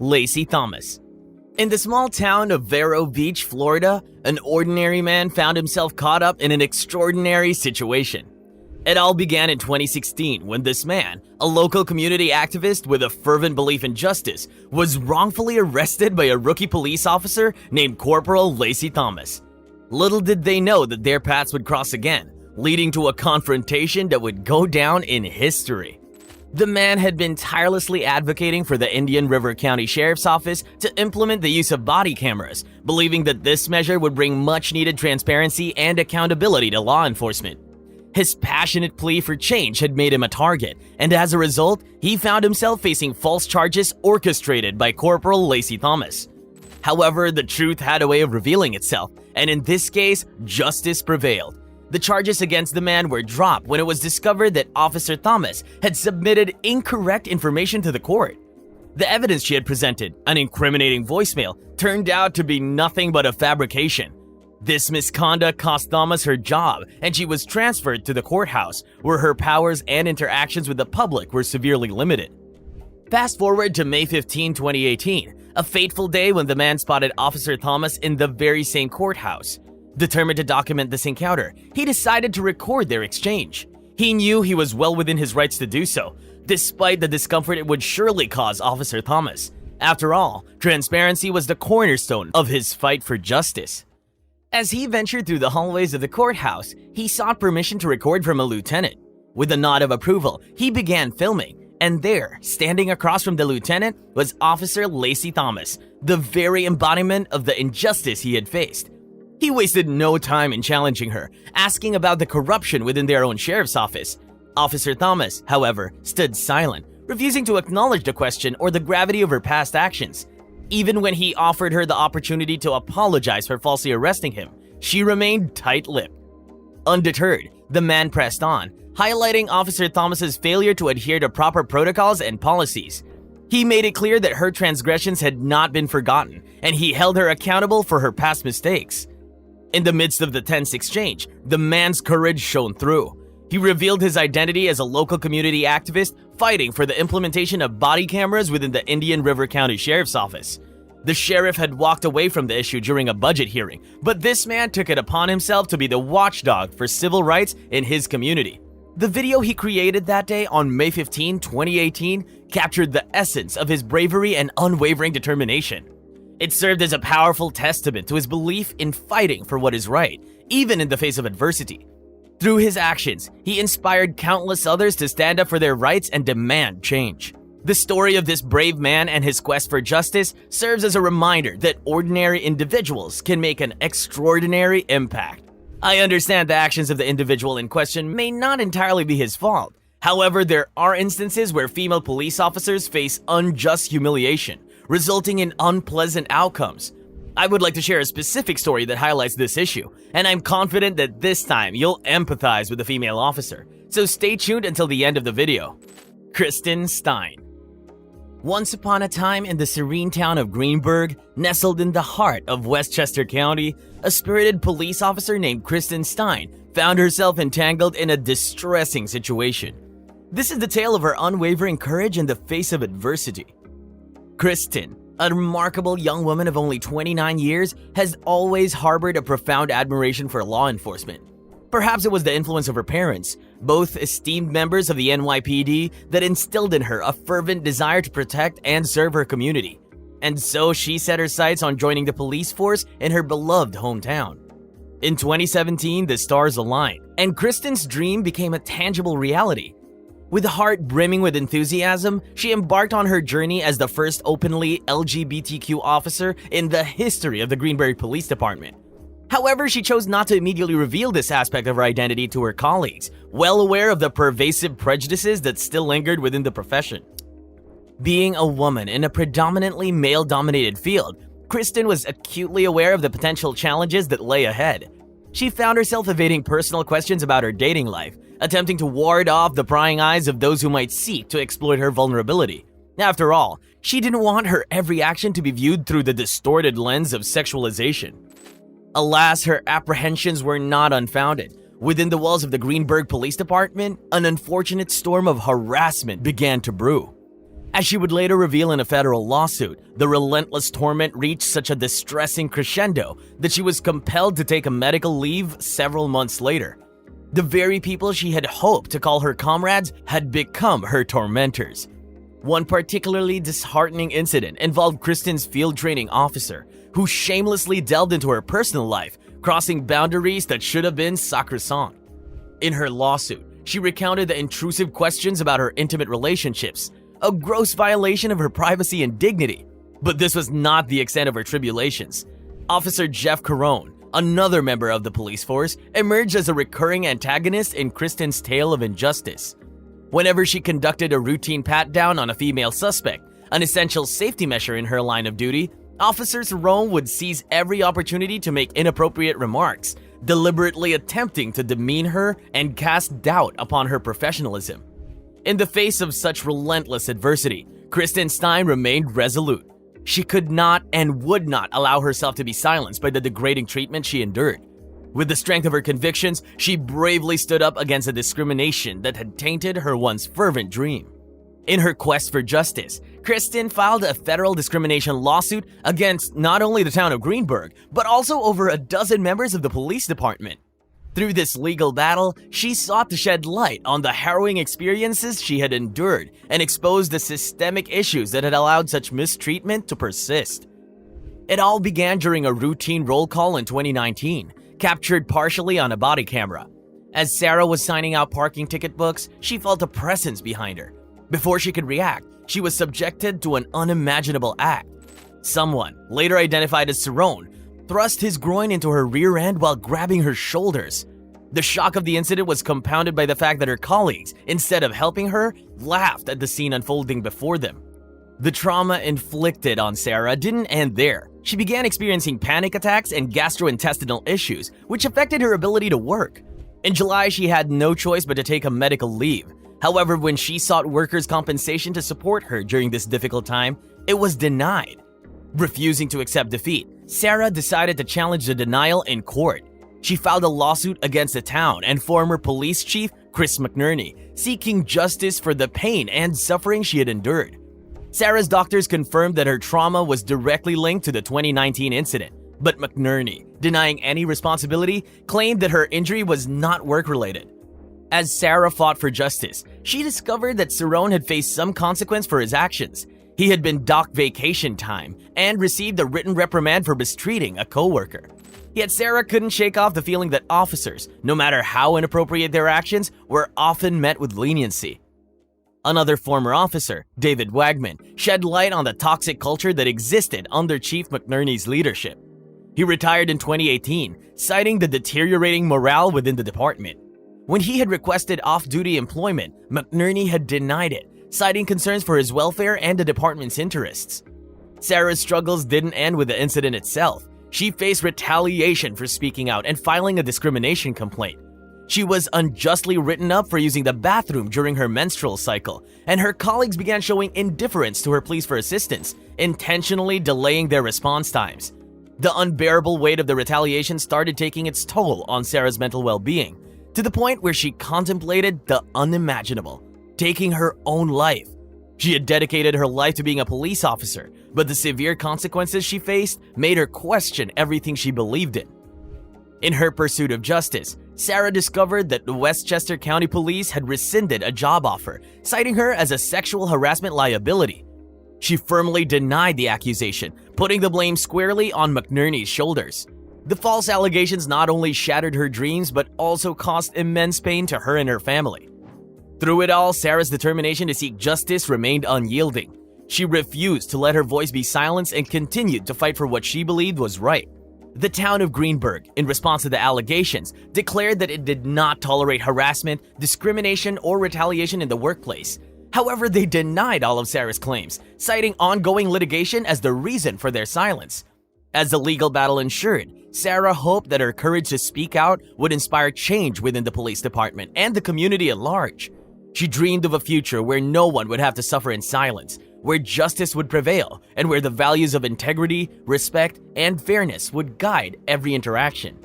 Lacy Thomas. In the small town of Vero Beach, Florida, an ordinary man found himself caught up in an extraordinary situation. It all began in 2016 when this man, a local community activist with a fervent belief in justice, was wrongfully arrested by a rookie police officer named Corporal Lacy Thomas. Little did they know that their paths would cross again, leading to a confrontation that would go down in history. The man had been tirelessly advocating for the Indian River County Sheriff's Office to implement the use of body cameras, believing that this measure would bring much-needed transparency and accountability to law enforcement. His passionate plea for change had made him a target, and as a result, he found himself facing false charges orchestrated by Corporal Lacy Thomas. However, the truth had a way of revealing itself, and in this case, justice prevailed. The charges against the man were dropped when it was discovered that Officer Thomas had submitted incorrect information to the court. The evidence she had presented, an incriminating voicemail, turned out to be nothing but a fabrication. This misconduct cost Thomas her job, and she was transferred to the courthouse, where her powers and interactions with the public were severely limited. Fast forward to May 15, 2018, a fateful day when the man spotted Officer Thomas in the very same courthouse. Determined to document this encounter, he decided to record their exchange. He knew he was well within his rights to do so, despite the discomfort it would surely cause Officer Thomas. After all, transparency was the cornerstone of his fight for justice. As he ventured through the hallways of the courthouse, he sought permission to record from a lieutenant. With a nod of approval, he began filming, and there, standing across from the lieutenant, was Officer Lacy Thomas, the very embodiment of the injustice he had faced. He wasted no time in challenging her, asking about the corruption within their own sheriff's office. Officer Thomas, however, stood silent, refusing to acknowledge the question or the gravity of her past actions. Even when he offered her the opportunity to apologize for falsely arresting him, she remained tight-lipped. Undeterred, the man pressed on, highlighting Officer Thomas's failure to adhere to proper protocols and policies. He made it clear that her transgressions had not been forgotten, and he held her accountable for her past mistakes. In the midst of the tense exchange, the man's courage shone through. He revealed his identity as a local community activist fighting for the implementation of body cameras within the Indian River County Sheriff's Office. The sheriff had walked away from the issue during a budget hearing, but this man took it upon himself to be the watchdog for civil rights in his community. The video he created that day on May 15, 2018 captured the essence of his bravery and unwavering determination. It served as a powerful testament to his belief in fighting for what is right, even in the face of adversity. Through his actions, he inspired countless others to stand up for their rights and demand change. The story of this brave man and his quest for justice serves as a reminder that ordinary individuals can make an extraordinary impact. I understand the actions of the individual in question may not entirely be his fault. However, there are instances where female police officers face unjust humiliation, resulting in unpleasant outcomes. I would like to share a specific story that highlights this issue, and I'm confident that this time you'll empathize with the female officer, so stay tuned until the end of the video. Kristen Stein. Once upon a time in the serene town of Greenburgh, nestled in the heart of Westchester County, a spirited police officer named Kristen Stein found herself entangled in a distressing situation. This is the tale of her unwavering courage in the face of adversity. Kristen, a remarkable young woman of only 29 years, has always harbored a profound admiration for law enforcement. Perhaps it was the influence of her parents, both esteemed members of the NYPD, that instilled in her a fervent desire to protect and serve her community. And so she set her sights on joining the police force in her beloved hometown. In 2017, the stars aligned, and Kristen's dream became a tangible reality. With a heart brimming with enthusiasm, she embarked on her journey as the first openly LGBTQ officer in the history of the Greenburgh Police Department. However, she chose not to immediately reveal this aspect of her identity to her colleagues, well aware of the pervasive prejudices that still lingered within the profession. Being a woman in a predominantly male-dominated field, Kristen was acutely aware of the potential challenges that lay ahead. She found herself evading personal questions about her dating life, attempting to ward off the prying eyes of those who might seek to exploit her vulnerability. After all, she didn't want her every action to be viewed through the distorted lens of sexualization. Alas, her apprehensions were not unfounded. Within the walls of the Greenburgh Police Department, an unfortunate storm of harassment began to brew. As she would later reveal in a federal lawsuit, the relentless torment reached such a distressing crescendo that she was compelled to take a medical leave several months later. The very people she had hoped to call her comrades had become her tormentors. One particularly disheartening incident involved Kristen's field training officer, who shamelessly delved into her personal life, crossing boundaries that should have been sacrosanct. In her lawsuit, she recounted the intrusive questions about her intimate relationships, a gross violation of her privacy and dignity. But this was not the extent of her tribulations. Officer Jeff Carone, another member of the police force, emerged as a recurring antagonist in Kristen's tale of injustice. Whenever she conducted a routine pat-down on a female suspect, an essential safety measure in her line of duty, Officer Carone would seize every opportunity to make inappropriate remarks, deliberately attempting to demean her and cast doubt upon her professionalism. In the face of such relentless adversity, Kristen Stein remained resolute. She could not and would not allow herself to be silenced by the degrading treatment she endured. With the strength of her convictions, she bravely stood up against the discrimination that had tainted her once fervent dream. In her quest for justice, Kristen filed a federal discrimination lawsuit against not only the town of Greenburgh, but also over a dozen members of the police department. Through this legal battle, she sought to shed light on the harrowing experiences she had endured and expose the systemic issues that had allowed such mistreatment to persist. It all began during a routine roll call in 2019, captured partially on a body camera. As Sarah was signing out parking ticket books, she felt a presence behind her. Before she could react, she was subjected to an unimaginable act. Someone, later identified as Cerrone, thrust his groin into her rear end while grabbing her shoulders. The shock of the incident was compounded by the fact that her colleagues, instead of helping her, laughed at the scene unfolding before them. The trauma inflicted on Sarah didn't end there. She began experiencing panic attacks and gastrointestinal issues, which affected her ability to work. In July, she had no choice but to take a medical leave. However, when she sought workers' compensation to support her during this difficult time, it was denied. Refusing to accept defeat, Sarah decided to challenge the denial in court. She filed a lawsuit against the town and former police chief Chris McNerney, seeking justice for the pain and suffering she had endured. Sarah's doctors confirmed that her trauma was directly linked to the 2019 incident, but McNerney, denying any responsibility, claimed that her injury was not work-related. As Sarah fought for justice, she discovered that Cerrone had faced some consequence for his actions. He had been docked vacation time and received a written reprimand for mistreating a coworker. Yet Sarah couldn't shake off the feeling that officers, no matter how inappropriate their actions, were often met with leniency. Another former officer, David Wagman, shed light on the toxic culture that existed under Chief McNerney's leadership. He retired in 2018, citing the deteriorating morale within the department. When he had requested off-duty employment, McNerney had denied it, citing concerns for his welfare and the department's interests. Sarah's struggles didn't end with the incident itself. She faced retaliation for speaking out and filing a discrimination complaint. She was unjustly written up for using the bathroom during her menstrual cycle, and her colleagues began showing indifference to her pleas for assistance, intentionally delaying their response times. The unbearable weight of the retaliation started taking its toll on Sarah's mental well-being, to the point where she contemplated the unimaginable, taking her own life. She had dedicated her life to being a police officer, but the severe consequences she faced made her question everything she believed in. In her pursuit of justice, Sarah discovered that the Westchester County Police had rescinded a job offer, citing her as a sexual harassment liability. She firmly denied the accusation, putting the blame squarely on McNerney's shoulders. The false allegations not only shattered her dreams, but also caused immense pain to her and her family. Through it all, Sarah's determination to seek justice remained unyielding. She refused to let her voice be silenced and continued to fight for what she believed was right. The town of Greenburgh, in response to the allegations, declared that it did not tolerate harassment, discrimination, or retaliation in the workplace. However, they denied all of Sarah's claims, citing ongoing litigation as the reason for their silence. As the legal battle ensured, Sarah hoped that her courage to speak out would inspire change within the police department and the community at large. She dreamed of a future where no one would have to suffer in silence, where justice would prevail, and where the values of integrity, respect, and fairness would guide every interaction.